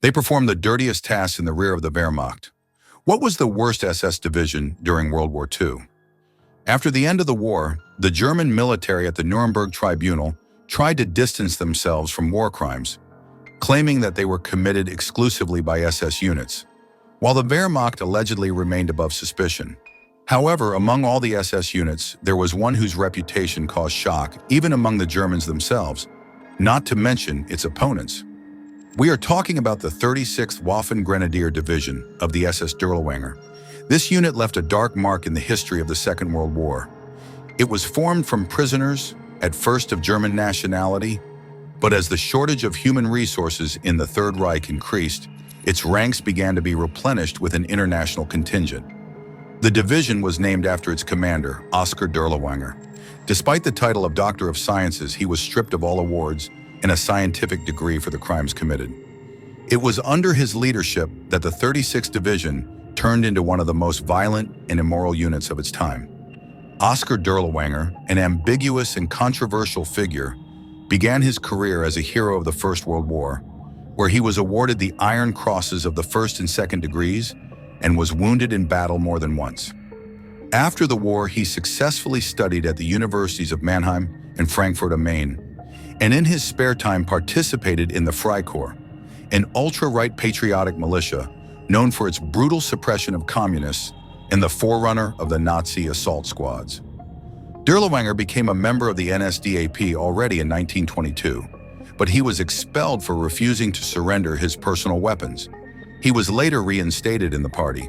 They performed the dirtiest tasks in the rear of the Wehrmacht. What was the worst SS division during World War II? After the end of the war, the German military at the Nuremberg Tribunal tried to distance themselves from war crimes, claiming that they were committed exclusively by SS units, while the Wehrmacht allegedly remained above suspicion. However, among all the SS units, there was one whose reputation caused shock, even among the Germans themselves, not to mention its opponents. We are talking about the 36th Waffen-Grenadier Division of the SS Dirlewanger. This unit left a dark mark in the history of the Second World War. It was formed from prisoners, at first of German nationality, but as the shortage of human resources in the Third Reich increased, its ranks began to be replenished with an international contingent. The division was named after its commander, Oskar Dirlewanger. Despite the title of Doctor of Sciences, he was stripped of all awards and a scientific degree for the crimes committed. It was under his leadership that the 36th Division turned into one of the most violent and immoral units of its time. Oskar Dirlewanger, an ambiguous and controversial figure, began his career as a hero of the First World War, where he was awarded the Iron Crosses of the first and second degrees and was wounded in battle more than once. After the war, he successfully studied at the universities of Mannheim and Frankfurt am Main, and in his spare time participated in the Freikorps, an ultra-right patriotic militia known for its brutal suppression of communists and the forerunner of the Nazi assault squads. Dirlewanger became a member of the NSDAP already in 1922, but he was expelled for refusing to surrender his personal weapons. He was later reinstated in the party.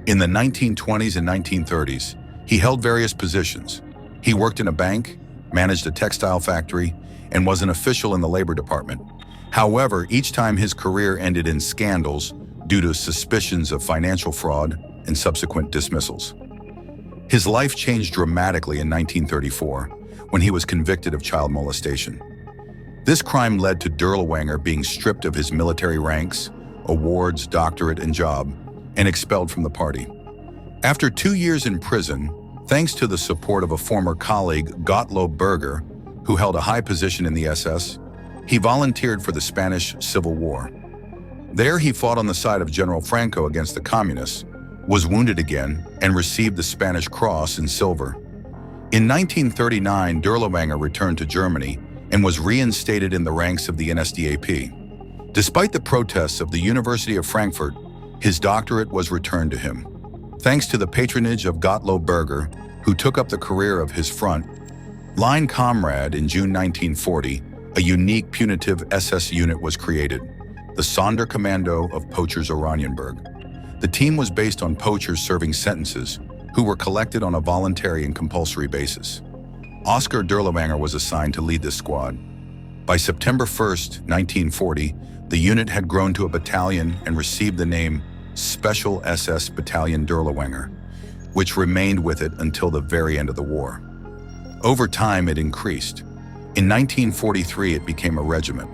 In the 1920s and 1930s, he held various positions. He worked in a bank, managed a textile factory, and was an official in the Labor Department. However, each time his career ended in scandals due to suspicions of financial fraud and subsequent dismissals. His life changed dramatically in 1934 when he was convicted of child molestation. This crime led to Dirlewanger being stripped of his military ranks, awards, doctorate, and job, and expelled from the party. After 2 years in prison, thanks to the support of a former colleague, WW2, who held a high position in the SS, he volunteered for the Spanish Civil War. There he fought on the side of General Franco against the communists, was wounded again, and received the Spanish Cross in silver. In 1939, Dirlewanger returned to Germany and was reinstated in the ranks of the NSDAP. Despite the protests of the University of Frankfurt, his doctorate was returned to him. Thanks to the patronage of WW2, who took up the career of his front-line comrade in June 1940, a unique punitive SS unit was created, the Sonderkommando of Poachers Oranienburg. The team was based on poachers serving sentences who were collected on a voluntary and compulsory basis. Oskar Dirlewanger was assigned to lead this squad. By September 1st, 1940, the unit had grown to a battalion and received the name Special SS Battalion Dirlewanger, which remained with it until the very end of the war. Over time, it increased. In 1943, it became a regiment.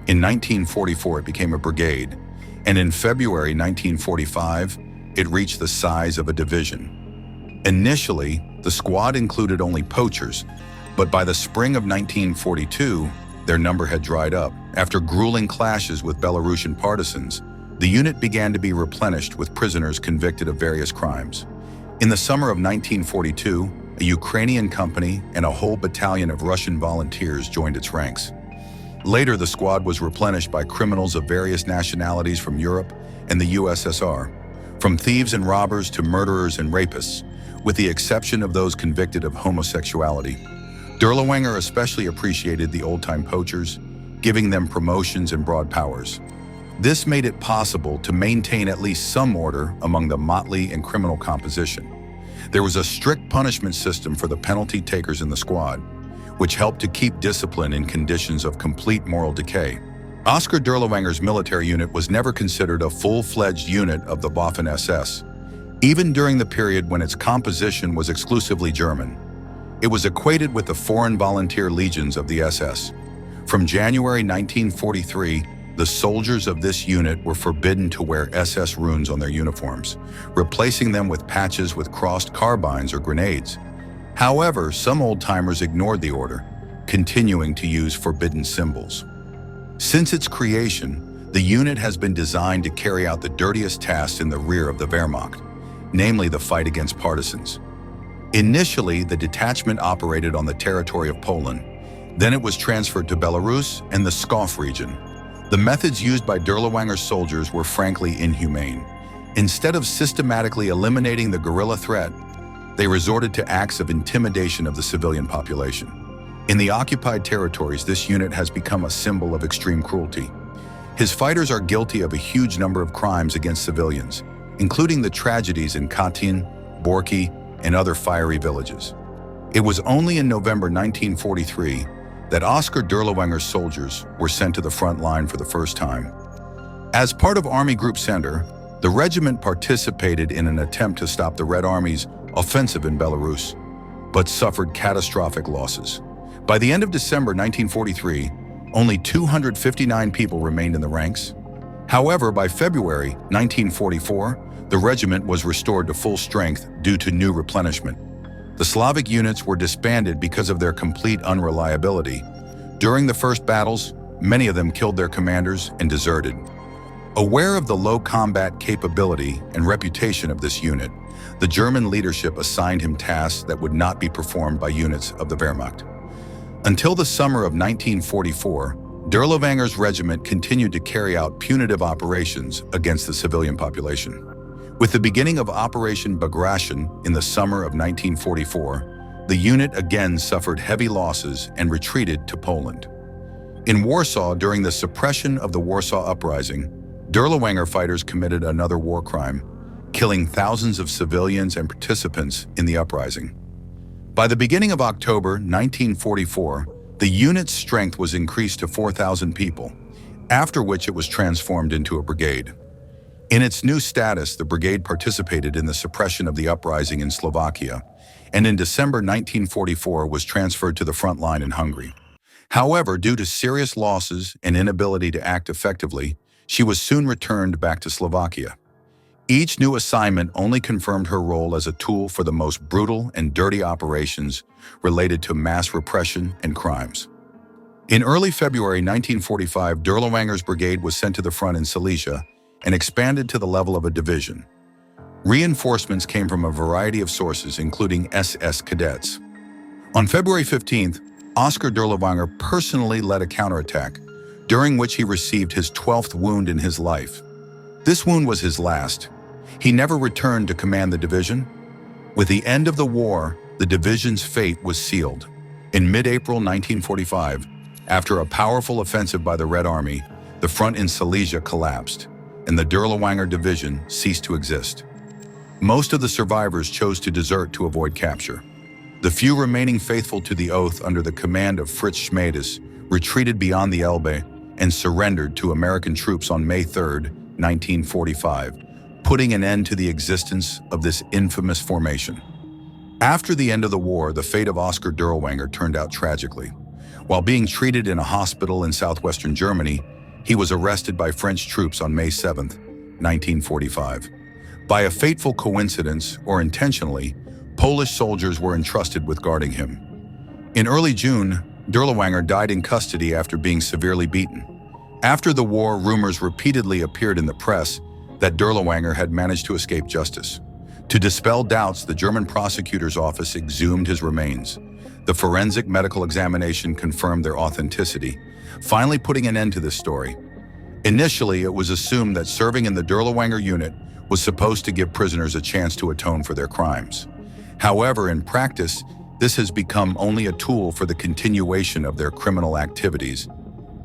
In 1944, it became a brigade. And in February 1945, it reached the size of a division. Initially, the squad included only poachers, but by the spring of 1942, their number had dried up. After grueling clashes with Belarusian partisans, the unit began to be replenished with prisoners convicted of various crimes. In the summer of 1942, a Ukrainian company and a whole battalion of Russian volunteers joined its ranks. Later, the squad was replenished by criminals of various nationalities from Europe and the USSR, from thieves and robbers to murderers and rapists, with the exception of those convicted of homosexuality. Dirlewanger especially appreciated the old-time poachers, giving them promotions and broad powers. This made it possible to maintain at least some order among the motley and criminal composition. There was a strict punishment system for the penalty takers in the squad, which helped to keep discipline in conditions of complete moral decay. Oskar Dirlewanger's military unit was never considered a full-fledged unit of the Waffen-SS, even during the period when its composition was exclusively German. It was equated with the foreign volunteer legions of the SS. From January 1943, the soldiers of this unit were forbidden to wear SS runes on their uniforms, replacing them with patches with crossed carbines or grenades. However, some old-timers ignored the order, continuing to use forbidden symbols. Since its creation, The unit has been designed to carry out the dirtiest tasks in the rear of the Wehrmacht, namely the fight against partisans. Initially, the detachment operated on the territory of Poland. Then it was transferred to Belarus and the Pskov region. The methods used by Dirlewanger soldiers were frankly inhumane. Instead of systematically eliminating the guerrilla threat, they resorted to acts of intimidation of the civilian population. In the occupied territories, this unit has become a symbol of extreme cruelty. His fighters are guilty of a huge number of crimes against civilians, including the tragedies in Katyn, Borki, and other fiery villages. It was only in November 1943 that Oskar Dirlewanger's soldiers were sent to the front line for the first time. As part of Army Group Center, the regiment participated in an attempt to stop the Red Army's offensive in Belarus, but suffered catastrophic losses. By the end of December 1943, only 259 people remained in the ranks. However, by February 1944, the regiment was restored to full strength due to new replenishment. The Slavic units were disbanded because of their complete unreliability. During the first battles, many of them killed their commanders and deserted. Aware of the low combat capability and reputation of this unit, the German leadership assigned him tasks that would not be performed by units of the Wehrmacht. Until the summer of 1944, Dirlewanger's regiment continued to carry out punitive operations against the civilian population. With the beginning of Operation Bagration in the summer of 1944, the unit again suffered heavy losses and retreated to Poland. In Warsaw, during the suppression of the Warsaw Uprising, Dirlewanger fighters committed another war crime, killing thousands of civilians and participants in the uprising. By the beginning of October 1944, the unit's strength was increased to 4,000 people, after which it was transformed into a brigade. In its new status, the brigade participated in the suppression of the uprising in Slovakia, and in December 1944 was transferred to the front line in Hungary. However, due to serious losses and inability to act effectively, she was soon returned back to Slovakia. Each new assignment only confirmed her role as a tool for the most brutal and dirty operations related to mass repression and crimes. In early February 1945, Dirlewanger's brigade was sent to the front in Silesia and expanded to the level of a division. Reinforcements came from a variety of sources, including SS cadets. On February 15th, Oskar Dirlewanger personally led a counterattack, during which he received his 12th wound in his life. This wound was his last. He never returned to command the division. With the end of the war, the division's fate was sealed. In mid-April 1945, after a powerful offensive by the Red Army, the front in Silesia collapsed, and the Dirlewanger division ceased to exist. Most of the survivors chose to desert to avoid capture. The few remaining faithful to the oath under the command of Fritz Schmidis retreated beyond the Elbe and surrendered to American troops on May 3, 1945, putting an end to the existence of this infamous formation. After the end of the war, the fate of Oskar Dirlewanger turned out tragically. While being treated in a hospital in southwestern Germany, he was arrested by French troops on May 7, 1945. By a fateful coincidence, or intentionally, Polish soldiers were entrusted with guarding him. In early June, Dirlewanger died in custody after being severely beaten. After the war, rumors repeatedly appeared in the press that Dirlewanger had managed to escape justice. To dispel doubts, the German prosecutor's office exhumed his remains. The forensic medical examination confirmed their authenticity, finally putting an end to this story. Initially, it was assumed that serving in the Dirlewanger unit was supposed to give prisoners a chance to atone for their crimes. However, in practice, this has become only a tool for the continuation of their criminal activities,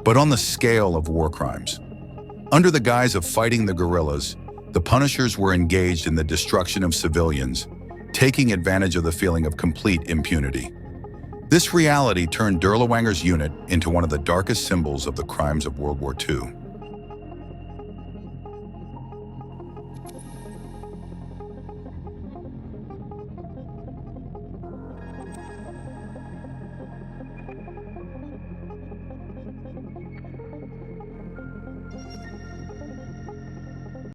but on the scale of war crimes. Under the guise of fighting the guerrillas, the Punishers were engaged in the destruction of civilians, taking advantage of the feeling of complete impunity. This reality turned Dirlewanger's unit into one of the darkest symbols of the crimes of World War II.